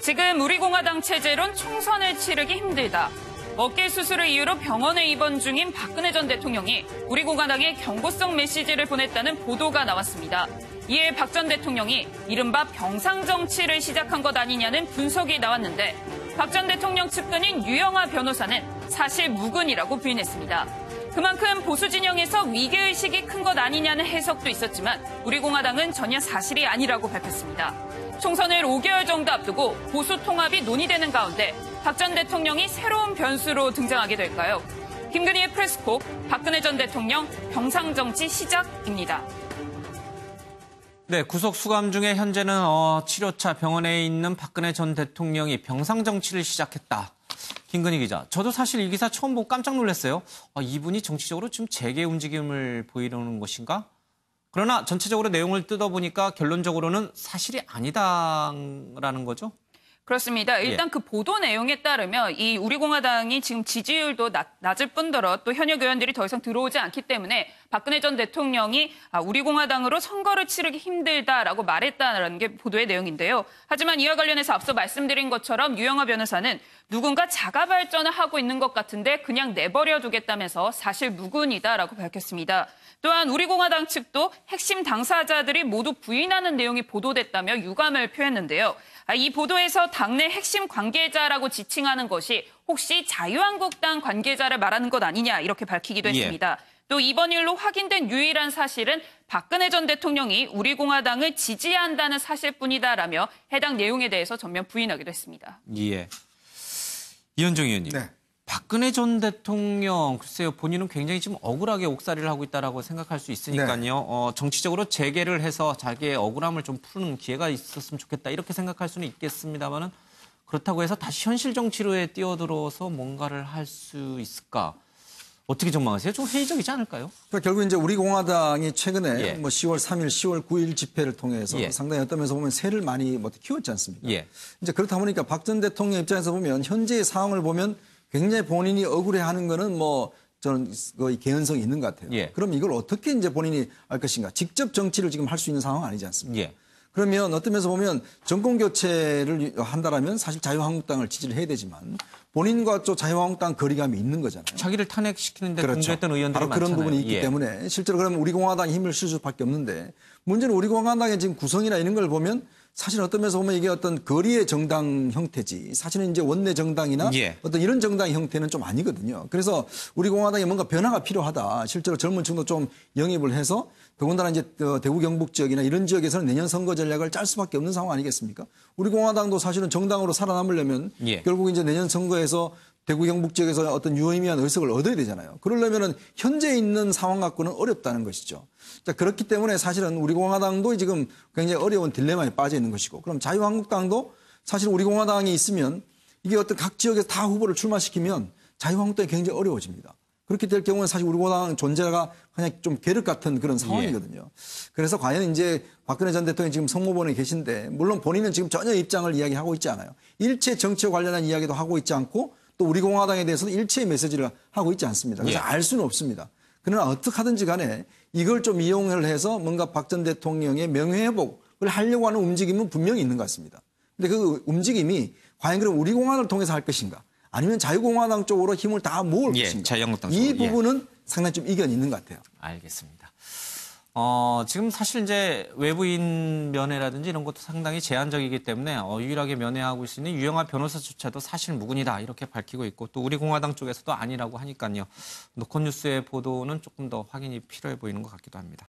지금 우리 공화당 체제론 총선을 치르기 힘들다. 어깨 수술을 이유로 병원에 입원 중인 박근혜 전 대통령이 우리 공화당에 경고성 메시지를 보냈다는 보도가 나왔습니다. 이에 박 전 대통령이 이른바 병상정치를 시작한 것 아니냐는 분석이 나왔는데 박 전 대통령 측근인 유영하 변호사는 사실 무근이라고 부인했습니다. 그만큼 보수 진영에서 위계의식이 큰 것 아니냐는 해석도 있었지만 우리 공화당은 전혀 사실이 아니라고 밝혔습니다. 총선을 5개월 정도 앞두고 보수 통합이 논의되는 가운데 박 전 대통령이 새로운 변수로 등장하게 될까요? 김근희의 프레스콕, 박근혜 전 대통령 병상정치 시작입니다. 네, 구속 수감 중에 현재는 치료차 병원에 있는 박근혜 전 대통령이 병상정치를 시작했다. 김근희 기자, 저도 사실 이 기사 처음 보고 깜짝 놀랐어요. 이분이 정치적으로 지금 재개 움직임을 보이려는 것인가? 그러나 전체적으로 내용을 뜯어보니까 결론적으로는 사실이 아니다라는 거죠? 그렇습니다. 일단 그 보도 내용에 따르면 이 우리 공화당이 지금 지지율도 낮을 뿐더러 또 현역 의원들이 더 이상 들어오지 않기 때문에 박근혜 전 대통령이 우리 공화당으로 선거를 치르기 힘들다라고 말했다는 게 보도의 내용인데요. 하지만 이와 관련해서 앞서 말씀드린 것처럼 유영하 변호사는 누군가 자가 발전을 하고 있는 것 같은데 그냥 내버려 두겠다면서 사실 무근이다라고 밝혔습니다. 또한 우리 공화당 측도 핵심 당사자들이 모두 부인하는 내용이 보도됐다며 유감을 표했는데요. 이 보도에서 당내 핵심 관계자라고 지칭하는 것이 혹시 자유한국당 관계자를 말하는 것 아니냐 이렇게 밝히기도 했습니다. 또 이번 일로 확인된 유일한 사실은 박근혜 전 대통령이 우리 공화당을 지지한다는 사실뿐이다라며 해당 내용에 대해서 전면 부인하기도 했습니다. 예. 이현정 의원님. 네. 박근혜 전 대통령, 글쎄요, 본인은 굉장히 지금 억울하게 옥살이를 하고 있다고 생각할 수 있으니까요. 정치적으로 재개를 해서 자기의 억울함을 좀 푸는 기회가 있었으면 좋겠다, 이렇게 생각할 수는 있겠습니다만은 그렇다고 해서 다시 현실 정치로에 뛰어들어서 뭔가를 할 수 있을까? 어떻게 전망하세요? 좀 회의적이지 않을까요? 그러니까 결국 이제 우리 공화당이 최근에 10월 3일, 10월 9일 집회를 통해서 상당히 어떤 면에서 보면 세를 많이 키웠지 않습니까? 이제 그렇다 보니까 박 전 대통령 입장에서 보면 현재의 상황을 보면 굉장히 본인이 억울해하는 거는 저는 거의 개연성이 있는 것 같아요. 그럼 이걸 어떻게 이제 본인이 할 것인가? 직접 정치를 지금 할 수 있는 상황은 아니지 않습니까? 그러면 어떤 면에서 보면 정권 교체를 한다라면 사실 자유한국당을 지지를 해야 되지만 본인과 또 자유한국당 거리감이 있는 거잖아요. 자기를 탄핵시키는데 동조했던 의원들이 바로 많잖아요. 그런 부분이 있기 때문에 실제로 그러면 우리 공화당이 힘을 쓸 수밖에 없는데 문제는 우리 공화당의 지금 구성이나 이런 걸 보면 사실 어떤 면에서 보면 이게 어떤 거리의 정당 형태지 사실은 이제 원내 정당이나 어떤 이런 정당 형태는 좀 아니거든요. 그래서 우리 공화당에 뭔가 변화가 필요하다. 실제로 젊은 층도 좀 영입을 해서 더군다나 이제 대구 경북 지역이나 이런 지역에서는 내년 선거 전략을 짤 수밖에 없는 상황 아니겠습니까? 우리 공화당도 사실은 정당으로 살아남으려면 결국 이제 내년 선거에서 대구 경북 지역에서 어떤 유의미한 의석을 얻어야 되잖아요. 그러려면은 현재 있는 상황 갖고는 어렵다는 것이죠. 자, 그렇기 때문에 사실은 우리 공화당도 지금 굉장히 어려운 딜레마에 빠져 있는 것이고, 그럼 자유한국당도 사실 우리 공화당이 있으면 이게 어떤 각 지역에서 다 후보를 출마시키면 자유한국당이 굉장히 어려워집니다. 그렇게 될 경우는 사실 우리 공화당 존재가 그냥 좀 계륵 같은 그런 상황이거든요. 그래서 과연 이제 박근혜 전 대통령이 지금 성모본에 계신데, 물론 본인은 지금 전혀 입장을 이야기하고 있지 않아요. 일체 정치와 관련한 이야기도 하고 있지 않고 또 우리 공화당에 대해서는 일체의 메시지를 하고 있지 않습니다. 그래서 알 수는 없습니다. 그러나 어떻게 하든지 간에 이걸 좀 이용을 해서 뭔가 박 전 대통령의 명예회복을 하려고 하는 움직임은 분명히 있는 것 같습니다. 근데 그 움직임이 과연 그럼 우리 공화당을 통해서 할 것인가? 아니면 자유공화당 쪽으로 힘을 다 모을 것인가? 자유한국당 이 부분은 상당히 좀 이견이 있는 것 같아요. 알겠습니다. 지금 사실 이제 외부인 면회라든지 이런 것도 상당히 제한적이기 때문에 유일하게 면회하고 있는 유영하 변호사조차도 사실 무근이다 이렇게 밝히고 있고 또 우리 공화당 쪽에서도 아니라고 하니까요. 노컷뉴스의 보도는 조금 더 확인이 필요해 보이는 것 같기도 합니다.